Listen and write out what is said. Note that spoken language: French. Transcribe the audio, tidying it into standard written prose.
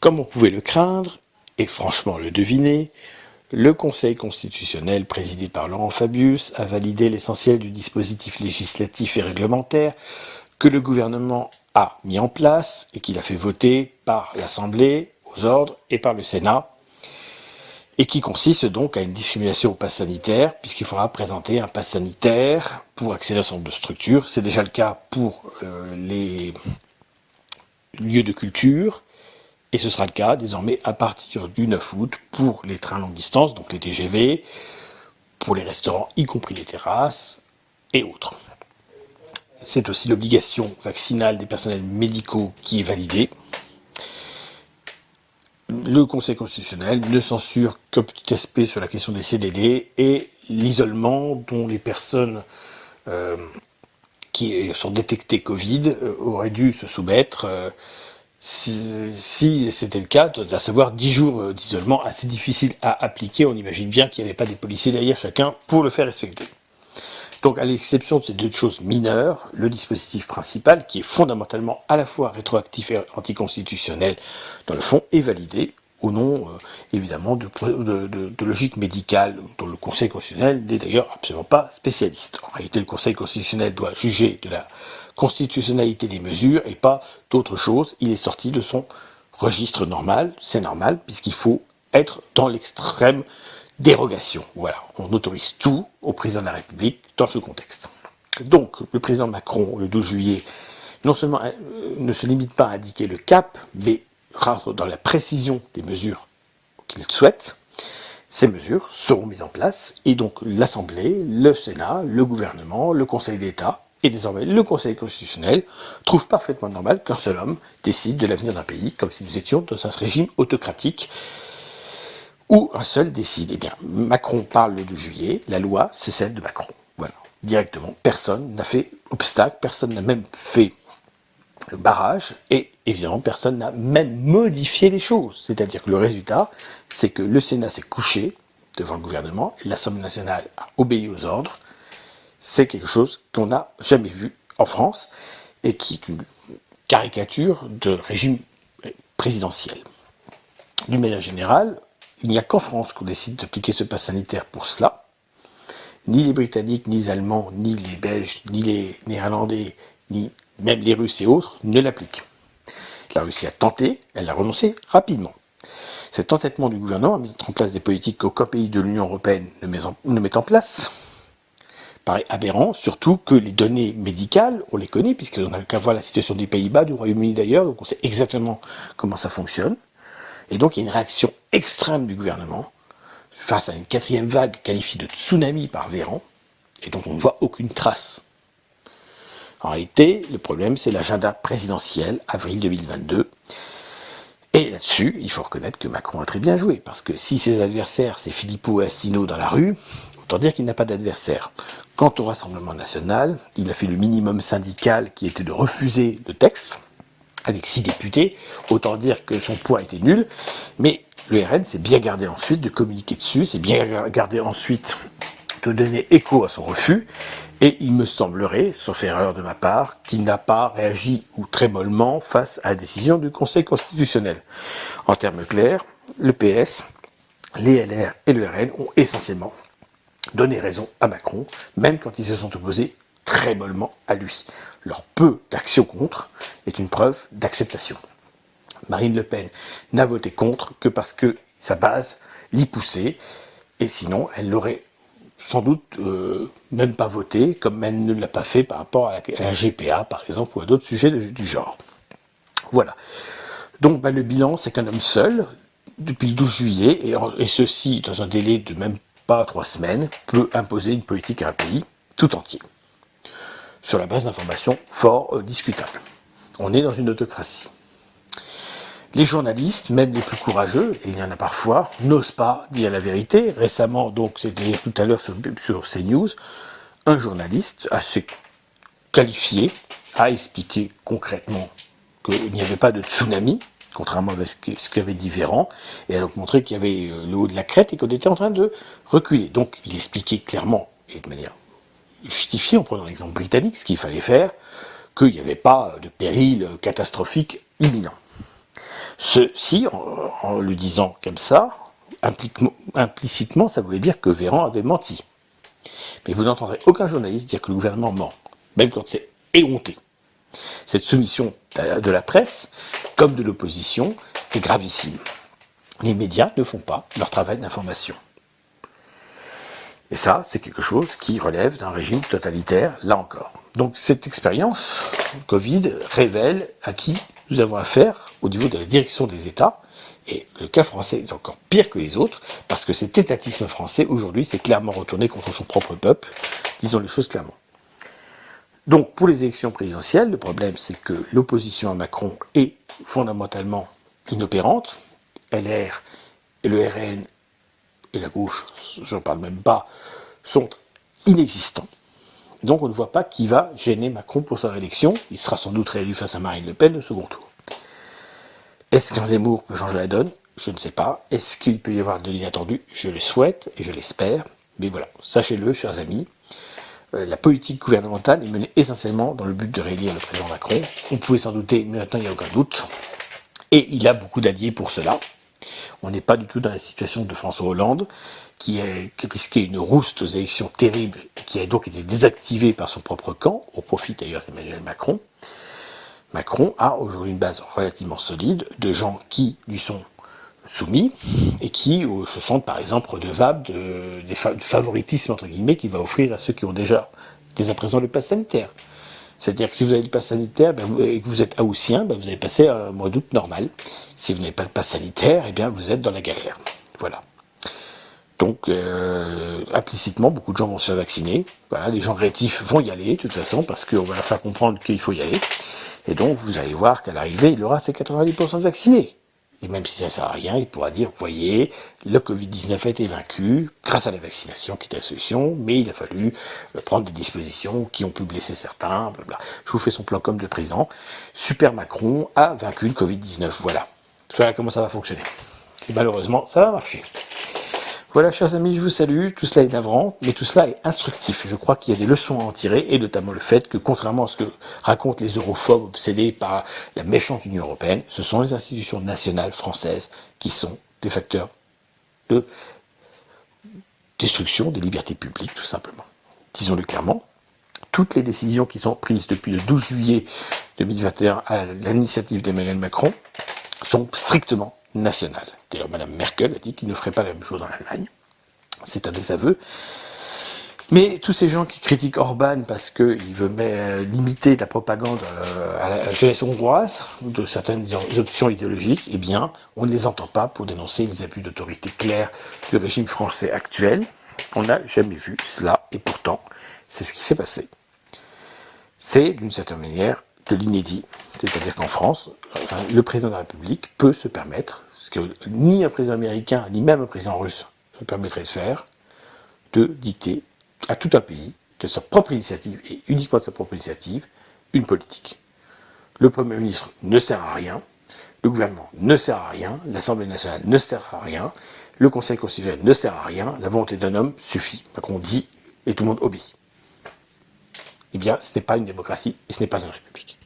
Comme on pouvait le craindre, et franchement le deviner, le Conseil constitutionnel, présidé par Laurent Fabius, a validé l'essentiel du dispositif législatif et réglementaire que le gouvernement a mis en place et qu'il a fait voter par l'Assemblée, aux ordres, et par le Sénat, et qui consiste donc à une discrimination au pass sanitaire, puisqu'il faudra présenter un pass sanitaire pour accéder à un certain nombre de structures. C'est déjà le cas pour les lieux de culture, et ce sera le cas désormais à partir du 9 août pour les trains longue distance, donc les TGV, pour les restaurants, y compris les terrasses, et autres. C'est aussi l'obligation vaccinale des personnels médicaux qui est validée. Le Conseil constitutionnel ne censure qu'un petit aspect sur la question des CDD et l'isolement dont les personnes qui sont détectées Covid auraient dû se soumettre si c'était le cas, à savoir 10 jours d'isolement assez difficile à appliquer. On imagine bien qu'il n'y avait pas des policiers derrière chacun pour le faire respecter. Donc, à l'exception de ces deux choses mineures, le dispositif principal, qui est fondamentalement à la fois rétroactif et anticonstitutionnel dans le fond, est validé au nom, évidemment, de logique médicale, dont le Conseil constitutionnel n'est d'ailleurs absolument pas spécialiste. En réalité, le Conseil constitutionnel doit juger de la constitutionnalité des mesures et pas d'autre chose. Il est sorti de son registre normal, c'est normal, puisqu'il faut être dans l'extrême dérogation. Voilà, on autorise tout au président de la République dans ce contexte. Donc, le président Macron, le 12 juillet, non seulement ne se limite pas à indiquer le cap, mais rentre dans la précision des mesures qu'il souhaite. Ces mesures seront mises en place et donc l'Assemblée, le Sénat, le gouvernement, le Conseil d'État et désormais le Conseil constitutionnel trouvent parfaitement normal qu'un seul homme décide de l'avenir d'un pays, comme si nous étions dans un régime autocratique où un seul décide. Eh bien, Macron parle le 12 juillet, la loi, c'est celle de Macron. Voilà, directement, personne n'a fait obstacle, personne n'a même fait barrage, et évidemment, personne n'a même modifié les choses. C'est-à-dire que le résultat, c'est que le Sénat s'est couché devant le gouvernement, et l'Assemblée nationale a obéi aux ordres. C'est quelque chose qu'on n'a jamais vu en France, et qui est une caricature de régime présidentiel. D'une manière générale, il n'y a qu'en France qu'on décide d'appliquer ce pass sanitaire pour cela. Ni les Britanniques, ni les Allemands, ni les Belges, ni les Néerlandais, ni même les Russes et autres ne l'appliquent. La Russie a tenté, elle a renoncé rapidement. Cet entêtement du gouvernement à mettre en place des politiques qu'aucun pays de l'Union européenne ne met en place paraît aberrant, surtout que les données médicales, on les connaît, puisqu'on n'a qu'à voir la situation des Pays-Bas, du Royaume-Uni d'ailleurs, donc on sait exactement comment ça fonctionne. Et donc il y a une réaction extrême du gouvernement face à une quatrième vague qualifiée de tsunami par Véran, et donc on ne voit aucune trace. En réalité, le problème, c'est l'agenda présidentiel, avril 2022. Et là-dessus, il faut reconnaître que Macron a très bien joué, parce que si ses adversaires, c'est Philippot et Asselineau dans la rue, autant dire qu'il n'a pas d'adversaire. Quant au Rassemblement national, il a fait le minimum syndical qui était de refuser le texte, avec 6 députés, autant dire que son poids était nul, mais le RN s'est bien gardé ensuite de communiquer dessus, s'est bien gardé ensuite de donner écho à son refus, et il me semblerait, sauf erreur de ma part, qu'il n'a pas réagi ou très mollement face à la décision du Conseil constitutionnel. En termes clairs, le PS, les LR et le RN ont essentiellement donné raison à Macron, même quand ils se sont opposés très mollement à lui. Leur peu d'action contre est une preuve d'acceptation. Marine Le Pen n'a voté contre que parce que sa base l'y poussait, et sinon elle l'aurait sans doute même pas voté, comme elle ne l'a pas fait par rapport à la GPA, par exemple, ou à d'autres sujets du genre. Voilà. Donc le bilan, c'est qu'un homme seul, depuis le 12 juillet, et ceci dans un délai de même pas 3 semaines, peut imposer une politique à un pays tout entier, sur la base d'informations fort discutables. On est dans une autocratie. Les journalistes, même les plus courageux, et il y en a parfois, n'osent pas dire la vérité. Récemment, donc, c'était tout à l'heure sur CNews, un journaliste assez qualifié a expliqué concrètement qu'il n'y avait pas de tsunami, contrairement à ce qu'avait dit Véran, et a donc montré qu'il y avait le haut de la crête et qu'on était en train de reculer. Donc, il expliquait clairement, et de manière justifiée, en prenant l'exemple britannique, ce qu'il fallait faire, qu'il n'y avait pas de péril catastrophique imminent. Ceci, en le disant comme ça, implicitement, ça voulait dire que Véran avait menti. Mais vous n'entendrez aucun journaliste dire que le gouvernement ment, même quand c'est éhonté. Cette soumission de la presse, comme de l'opposition, est gravissime. Les médias ne font pas leur travail d'information. Et ça, c'est quelque chose qui relève d'un régime totalitaire, là encore. Donc cette expérience Covid révèle à qui nous avons affaire au niveau de la direction des États. Et le cas français est encore pire que les autres, parce que cet étatisme français, aujourd'hui, s'est clairement retourné contre son propre peuple, disons les choses clairement. Donc, pour les élections présidentielles, le problème, c'est que l'opposition à Macron est fondamentalement inopérante. LR et le RN et la gauche, je n'en parle même pas, sont inexistants. Donc, on ne voit pas qui va gêner Macron pour sa réélection. Il sera sans doute réélu face à Marine Le Pen au second tour. Est-ce qu'un Zemmour peut changer la donne? Je ne sais pas. Est-ce qu'il peut y avoir de l'inattendu? Je le souhaite et je l'espère. Mais voilà, sachez-le, chers amis, la politique gouvernementale est menée essentiellement dans le but de réélire le président Macron. On pouvait s'en douter, mais maintenant il n'y a aucun doute. Et il a beaucoup d'alliés pour cela. On n'est pas du tout dans la situation de François Hollande, qui risquait une rouste aux élections terribles, qui a donc été désactivée par son propre camp, au profit d'ailleurs d'Emmanuel Macron. Macron a aujourd'hui une base relativement solide de gens qui lui sont soumis et qui se sentent par exemple redevables du favoritisme entre guillemets qu'il va offrir à ceux qui ont déjà dès à présent le pass sanitaire. C'est-à-dire que si vous avez le pass sanitaire et que vous êtes haussien, vous allez passer un mois d'août normal. Si vous n'avez pas le pass sanitaire, vous êtes dans la galère. Voilà. Donc, implicitement, beaucoup de gens vont se faire vacciner. Voilà, les gens réactifs vont y aller, de toute façon, parce qu'on va leur faire comprendre qu'il faut y aller. Et donc, vous allez voir qu'à l'arrivée, il aura ses 90% de vaccinés. Et même si ça ne sert à rien, il pourra dire, vous voyez, le Covid-19 a été vaincu grâce à la vaccination qui était la solution, mais il a fallu prendre des dispositions qui ont pu blesser certains, blablabla. Je vous fais son plan comme de président. Super Macron a vaincu le Covid-19, voilà. Voilà comment ça va fonctionner. Et malheureusement, ça va marcher. Voilà, chers amis, je vous salue. Tout cela est navrant, mais tout cela est instructif. Je crois qu'il y a des leçons à en tirer, et notamment le fait que, contrairement à ce que racontent les europhobes obsédés par la méchante Union européenne, ce sont les institutions nationales françaises qui sont des facteurs de destruction des libertés publiques, tout simplement. Disons-le clairement. Toutes les décisions qui sont prises depuis le 12 juillet 2021 à l'initiative d'Emmanuel Macron sont strictement nationales. D'ailleurs, Mme Merkel a dit qu'il ne ferait pas la même chose en Allemagne. C'est un désaveu. Mais tous ces gens qui critiquent Orban parce qu'il veut limiter la propagande à la jeunesse hongroise, ou de certaines options idéologiques, eh bien, on ne les entend pas pour dénoncer les abus d'autorité clairs du régime français actuel. On n'a jamais vu cela, et pourtant, c'est ce qui s'est passé. C'est, d'une certaine manière, de l'inédit. C'est-à-dire qu'en France, le président de la République peut se permettre, ce que ni un président américain, ni même un président russe se permettrait de faire, de dicter à tout un pays, de sa propre initiative, et uniquement de sa propre initiative, une politique. Le Premier ministre ne sert à rien, le gouvernement ne sert à rien, l'Assemblée nationale ne sert à rien, le Conseil constitutionnel ne sert à rien, la volonté d'un homme suffit. Macron dit, et tout le monde obéit. Eh bien, ce n'est pas une démocratie, et ce n'est pas une république.